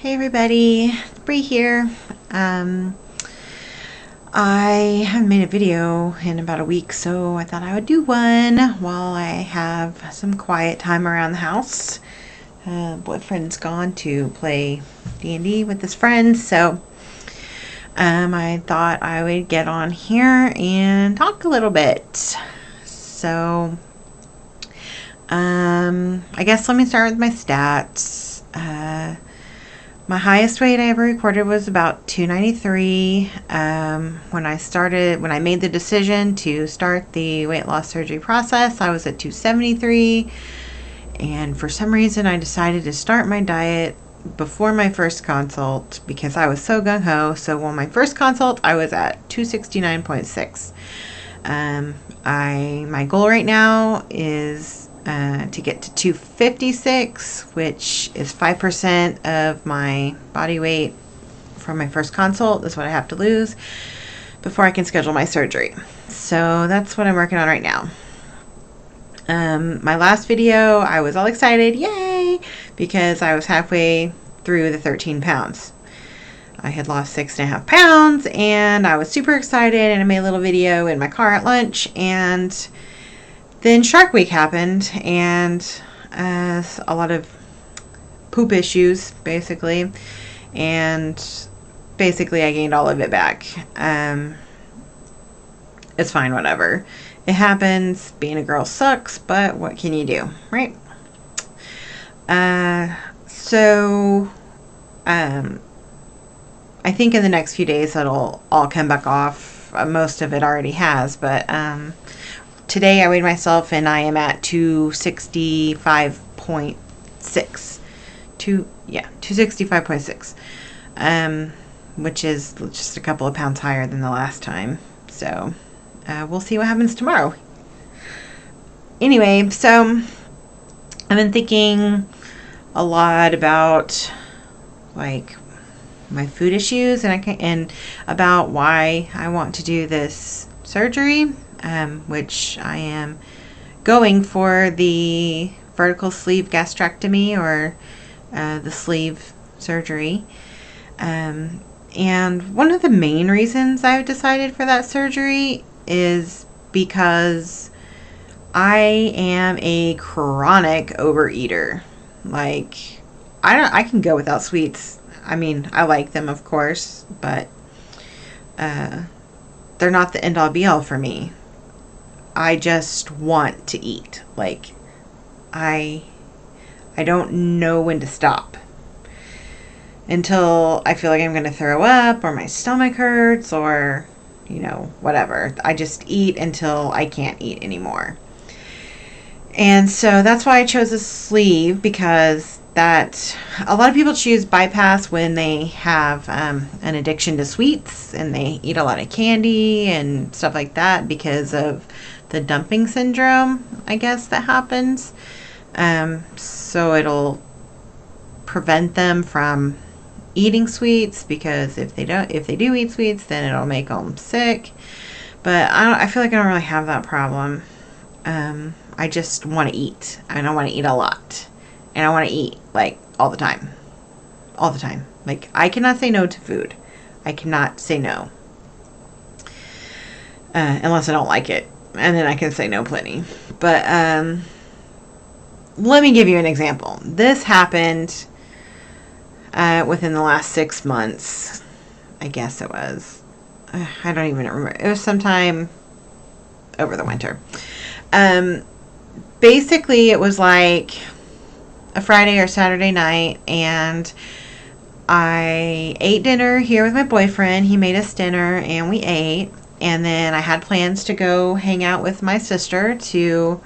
Hey everybody, Bree here. Um, I haven't made a video in about a week, so I thought I would do one while I have some quiet time around the house. Boyfriend's gone to play D&D with his friends, so I thought I would get on here and talk a little bit. So, I guess let me start with my stats. My highest weight I ever recorded was about 293. When I made the decision to start the weight loss surgery process, I was at 273. And for some reason, I decided to start my diet before my first consult because I was so gung-ho. So on my first consult, I was at 269.6. My goal right now is to get to 256, which is 5% of my body weight from my first consult. That's what I have to lose before I can schedule my surgery. So that's what I'm working on right now. My last video, I was all excited, yay, because I was halfway through the 13 pounds. I had lost 6.5 pounds and I was super excited, and I made a little video in my car at lunch, and then Shark Week happened, and a lot of poop issues, basically, and basically I gained all of it back. It's fine, whatever. It happens. Being a girl sucks, but what can you do, right? I think in the next few days it'll all come back off. Most of it already has, but today I weighed myself and I am at 265.6. 265.6. Which is just a couple of pounds higher than the last time. So we'll see what happens tomorrow. Anyway, so I've been thinking a lot about like my food issues and about why I want to do this surgery, which I am going for the vertical sleeve gastrectomy, or the sleeve surgery. And one of the main reasons I've decided for that surgery is because I am a chronic overeater. Like, I can go without sweets. I mean, I like them, of course, but they're not the end-all be-all for me. I just want to eat. Like, I don't know when to stop until I feel like I'm going to throw up, or my stomach hurts, or, whatever. I just eat until I can't eat anymore. And so that's why I chose a sleeve, because that a lot of people choose bypass when they have an addiction to sweets and they eat a lot of candy and stuff like that because of the dumping syndrome, I guess, that happens. So it'll prevent them from eating sweets, because if they do eat sweets, then it'll make them sick. But I feel like I don't really have that problem. I just want to eat, and I want to eat a lot, and I want to eat like all the time. Like, I cannot say no to food. I cannot say no, unless I don't like it, and then I can say no plenty. But let me give you an example. This happened within the last 6 months. I guess it was. I don't even remember. It was sometime over the winter. Basically, it was like a Friday or Saturday night, and I ate dinner here with my boyfriend. He made us dinner, and we ate. And then I had plans to go hang out with my sister to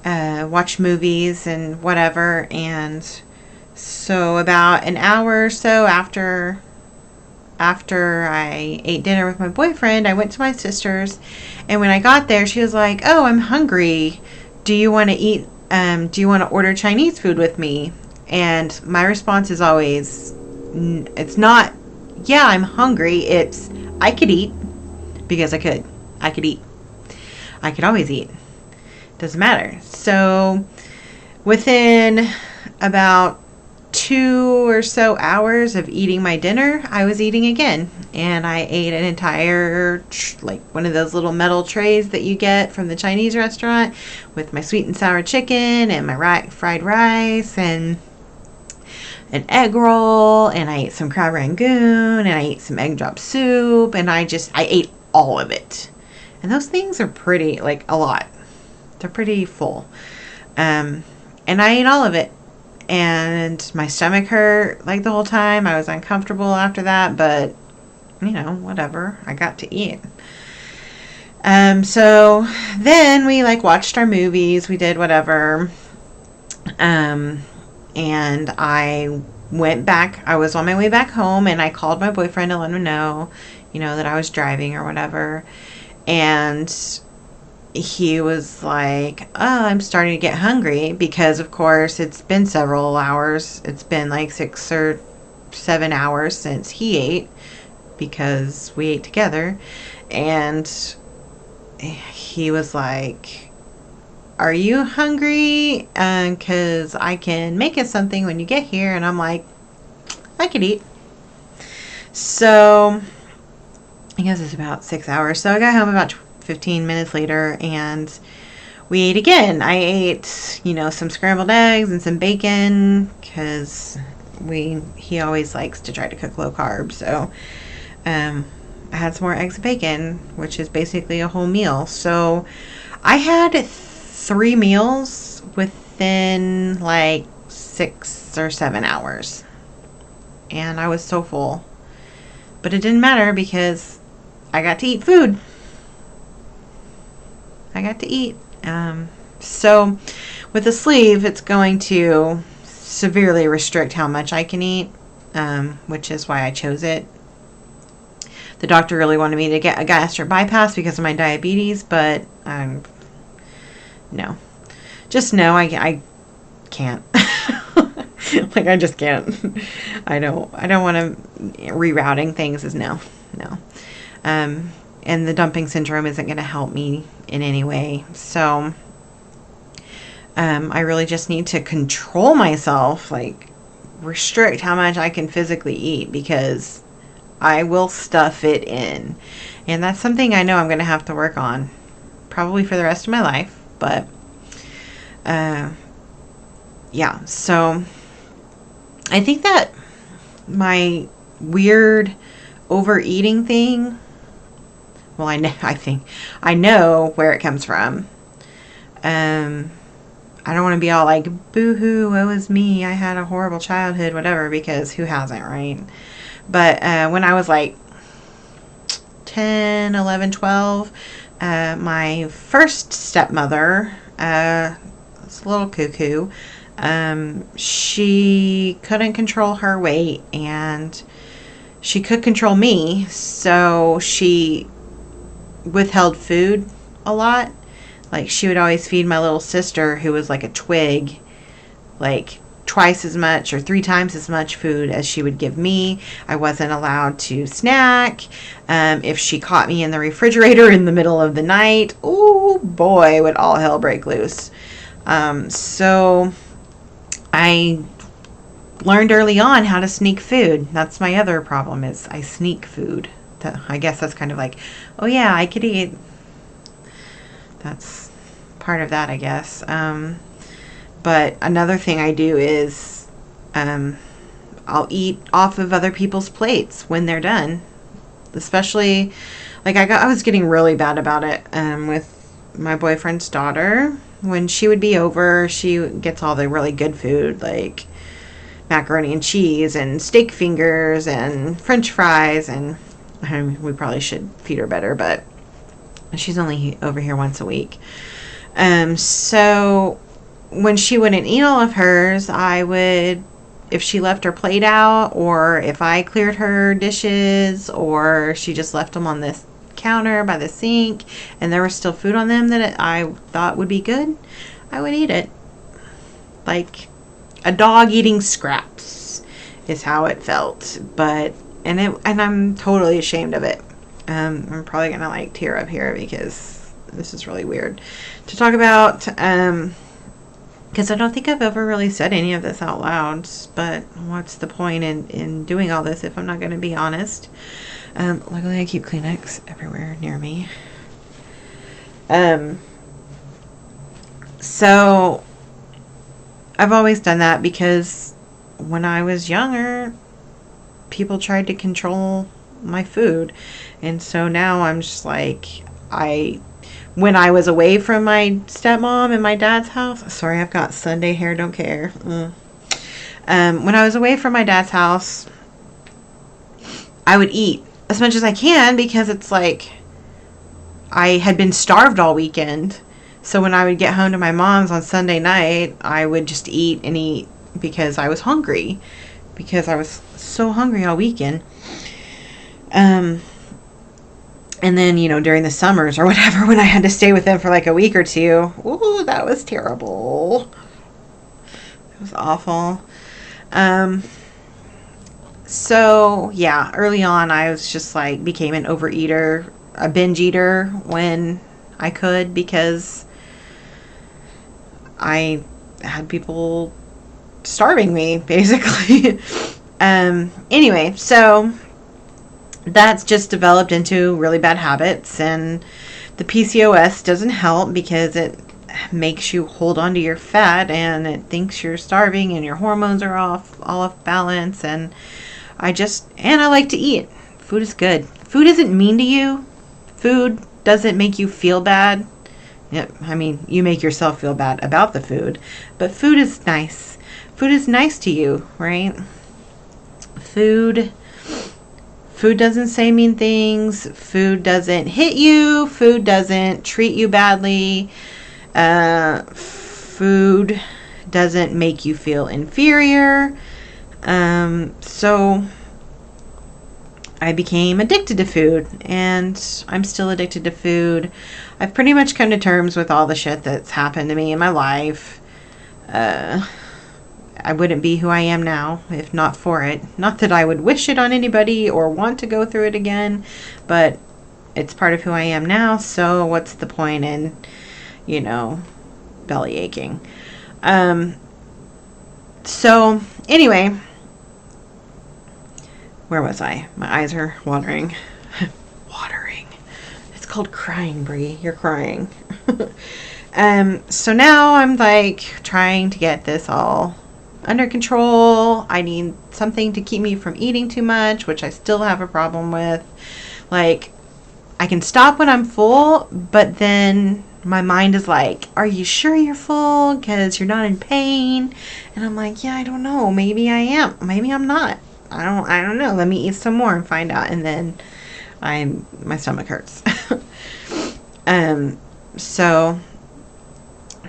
watch movies and whatever. And so about an hour or so after I ate dinner with my boyfriend, I went to my sister's, and when I got there, she was like, "Oh, I'm hungry. Do you want to eat? Do you want to order Chinese food with me?" And my response is always, it's not, "Yeah, I'm hungry." It's, I could eat, because I could eat. I could always eat. Doesn't matter. So within about 2 or so hours of eating my dinner, I was eating again. And I ate an entire, like one of those little metal trays that you get from the Chinese restaurant with my sweet and sour chicken and my fried rice and an egg roll. And I ate some crab rangoon and I ate some egg drop soup. And I ate all of it. And those things are pretty, like a lot. They're pretty full. And I ate all of it. And my stomach hurt like the whole time. I was uncomfortable after that, but you know, whatever. I got to eat. So then we like watched our movies. We did whatever. And I went back. I was on my way back home, and I called my boyfriend to let him know, you know, that I was driving or whatever. And he was like, oh, I'm starting to get hungry because, of course, it's been several hours. It's been like 6 or 7 hours since he ate because we ate together. And he was like, are you hungry? Because I can make us something when you get here. And I'm like, I could eat. So I guess it's about 6 hours. So I got home about 15 minutes later and we ate again. I ate, you know, some scrambled eggs and some bacon because he always likes to try to cook low carb. So I had some more eggs and bacon, which is basically a whole meal. So I had 3 meals within like 6 or 7 hours. And I was so full. But it didn't matter because I got to eat food. I got to eat. So with the sleeve, it's going to severely restrict how much I can eat, which is why I chose it. The doctor really wanted me to get a gastric bypass because of my diabetes, but no. Just no, I can't. Like, I just can't. I don't want to. Rerouting things is no. And the dumping syndrome isn't going to help me in any way. So I really just need to control myself, like restrict how much I can physically eat because I will stuff it in. And that's something I know I'm going to have to work on probably for the rest of my life. But yeah, so I think that my weird overeating thing, well, I know where it comes from. I don't want to be all like, boo-hoo, woe is me, I had a horrible childhood, whatever, because who hasn't, right? But when I was like 10, 11, 12, my first stepmother, was a little cuckoo. She couldn't control her weight, and she could control me, so she withheld food a lot. Like, she would always feed my little sister, who was like a twig, like twice as much or 3 times as much food as she would give me. I wasn't allowed to snack. If she caught me in the refrigerator in the middle of the night, oh boy, would all hell break loose. So I learned early on how to sneak food. That's my other problem, is I sneak food. I guess that's kind of like, oh yeah, I could eat. That's part of that, I guess. But another thing I do is I'll eat off of other people's plates when they're done. Especially, like I was getting really bad about it with my boyfriend's daughter. When she would be over, she gets all the really good food, like macaroni and cheese and steak fingers and French fries, and we probably should feed her better, but she's only over here once a week. So when she wouldn't eat all of hers, I would, if she left her plate out, or if I cleared her dishes, or she just left them on this counter by the sink and there was still food on them that I thought would be good, I would eat it. Like a dog eating scraps is how it felt. But and I'm totally ashamed of it. I'm probably gonna like tear up here because this is really weird to talk about. because I don't think I've ever really said any of this out loud, but what's the point in doing all this if I'm not going to be honest? Luckily I keep Kleenex everywhere near me. So I've always done that because when I was younger, people tried to control my food. And so now I'm just like, when I was away from my stepmom and my dad's house, sorry, I've got Sunday hair, don't care. When I was away from my dad's house, I would eat as much as I can because it's like I had been starved all weekend. So when I would get home to my mom's on Sunday night, I would just eat and eat because I was hungry. Because I was so hungry all weekend. And then, during the summers or whatever, when I had to stay with them for like a week or two, ooh, that was terrible. It was awful. So, yeah, early on, I was just like, became an overeater, a binge eater when I could because I had people starving me, basically. Anyway, so that's just developed into really bad habits, and the PCOS doesn't help because it makes you hold on to your fat and it thinks you're starving and your hormones are all off balance. And I like to eat. Food is good. Food isn't mean to you. Food doesn't make you feel bad. Yeah, I mean, you make yourself feel bad about the food, but food is nice. Food is nice to you, right? Food doesn't say mean things. Food doesn't hit you. Food doesn't treat you badly. Food doesn't make you feel inferior. So I became addicted to food, and I'm still addicted to food. I've pretty much come to terms with all the shit that's happened to me in my life. I wouldn't be who I am now if not for it. Not that I would wish it on anybody or want to go through it again, but it's part of who I am now, so what's the point in, belly aching? So, anyway, where was I? My eyes are watering. Watering. It's called crying, Brie. You're crying. So now I'm like trying to get this all under control. I need something to keep me from eating too much, which I still have a problem with. Like, I can stop when I'm full, but then my mind is like, are you sure you're full? Because you're not in pain. And I'm like, yeah, I don't know. Maybe I am. Maybe I'm not. I don't know. Let me eat some more and find out. And then my stomach hurts. So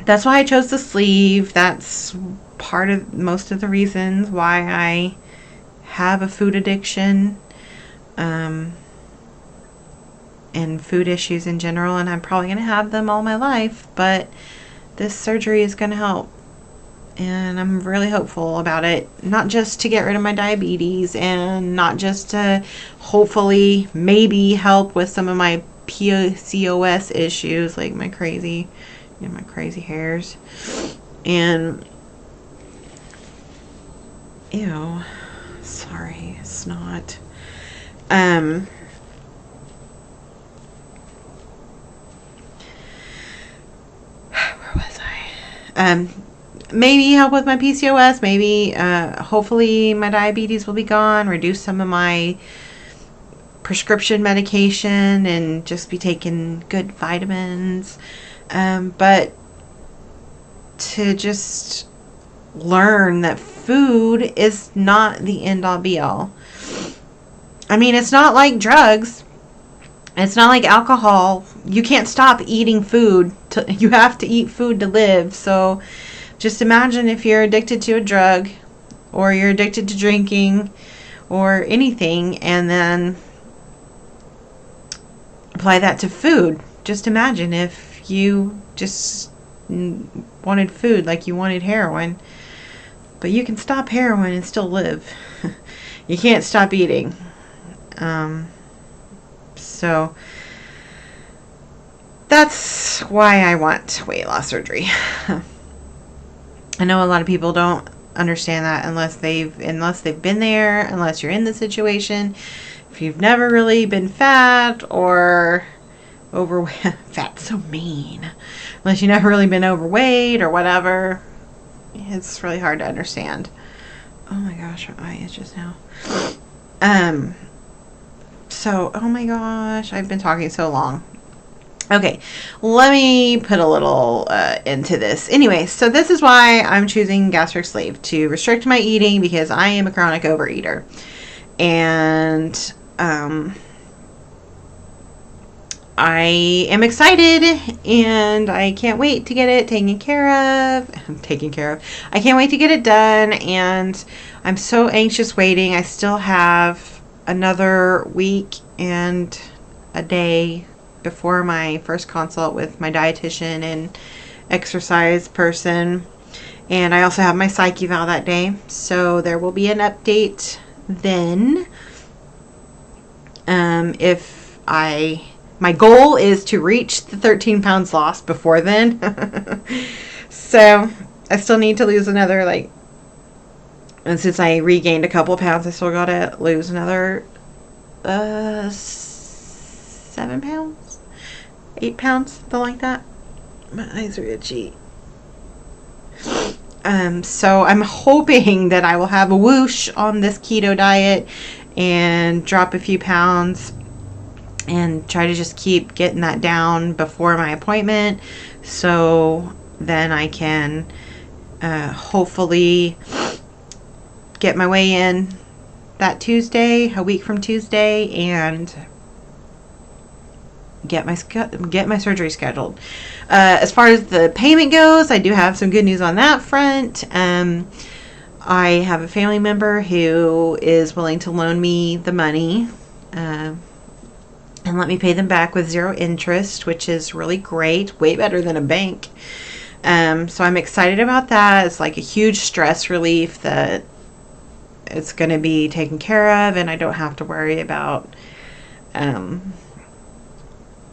that's why I chose the sleeve. That's part of most of the reasons why I have a food addiction, and food issues in general, and I'm probably going to have them all my life, but this surgery is going to help, and I'm really hopeful about it. Not just to get rid of my diabetes, and not just to hopefully maybe help with some of my PCOS issues, like my crazy hairs, and ew, sorry, snot. Where was I? Maybe help with my PCOS. Maybe, hopefully, my diabetes will be gone. Reduce some of my prescription medication and just be taking good vitamins. But to just learn that food is not the end all be all. I mean, it's not like drugs. It's not like alcohol. You can't stop eating food. You have to eat food to live. So just imagine if you're addicted to a drug, or you're addicted to drinking, or anything, and then apply that to food. Just imagine if you just wanted food like you wanted heroin. But you can stop heroin and still live. You can't stop eating. So that's why I want weight loss surgery. I know a lot of people don't understand that unless they've been there, unless you're in the situation. If you've never really been fat or overweight, fat's so mean. Unless you've never really been overweight or whatever, it's really hard to understand. Oh my gosh, my eye is just now. So, oh my gosh, I've been talking so long. Okay, let me put a little into this. Anyway, so this is why I'm choosing gastric sleeve, to restrict my eating, because I am a chronic overeater. And I am excited, and I can't wait to get it taken care of. I can't wait to get it done, and I'm so anxious waiting. I still have another week and a day before my first consult with my dietitian and exercise person. And I also have my psych eval that day. So there will be an update then. My goal is to reach the 13 pounds lost before then. So I still need to lose another, and since I regained a couple of pounds, I still gotta lose another 7 pounds, 8 pounds, something like that. My eyes are itchy. So I'm hoping that I will have a whoosh on this keto diet and drop a few pounds and try to just keep getting that down before my appointment, so then I can hopefully get my weigh in that Tuesday, a week from Tuesday, and get my surgery scheduled. As far as the payment goes, I do have some good news on that front. I have a family member who is willing to loan me the money and let me pay them back with 0 interest, which is really great, way better than a bank. So I'm excited about that. It's like a huge stress relief that it's going to be taken care of, and I don't have to worry about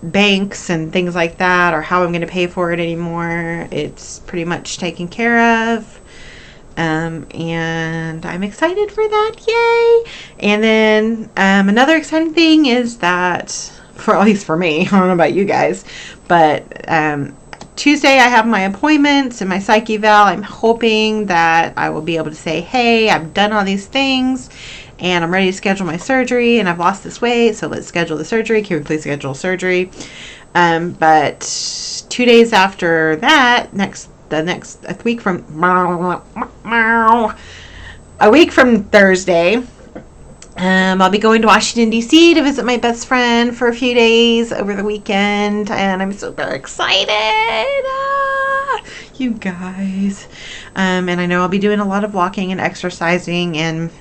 banks and things like that, or how I'm going to pay for it anymore. It's pretty much taken care of. And I'm excited for that. Yay! And then another exciting thing is that, for at least for me, I don't know about you guys, but Tuesday I have my appointments and my psych eval. I'm hoping that I will be able to say, hey, I've done all these things and I'm ready to schedule my surgery, and I've lost this weight, so let's schedule the surgery. Can we please schedule surgery? But 2 days after that, a week from Thursday, I'll be going to Washington, D.C. to visit my best friend for a few days over the weekend, and I'm super excited. You guys. And I know I'll be doing a lot of walking and exercising and,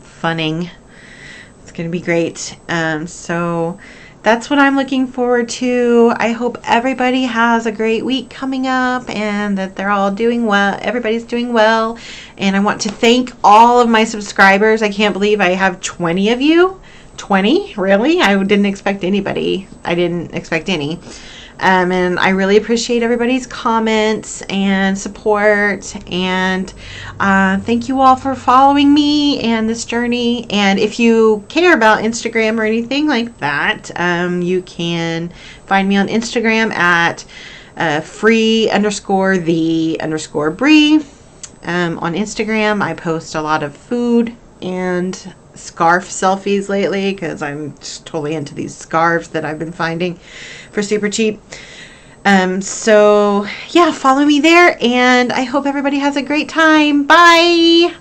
funning. It's going to be great. So that's what I'm looking forward to. I hope everybody has a great week coming up and that they're all doing well. Everybody's doing well. And I want to thank all of my subscribers. I can't believe I have 20 of you. 20? Really? I didn't expect anybody. I didn't expect any. And I really appreciate everybody's comments and support. And thank you all for following me and this journey. And if you care about Instagram or anything like that, you can find me on Instagram at free_the_Bree. On Instagram, I post a lot of food and scarf selfies lately because I'm just totally into these scarves that I've been finding for super cheap. So yeah, follow me there, and I hope everybody has a great time. Bye.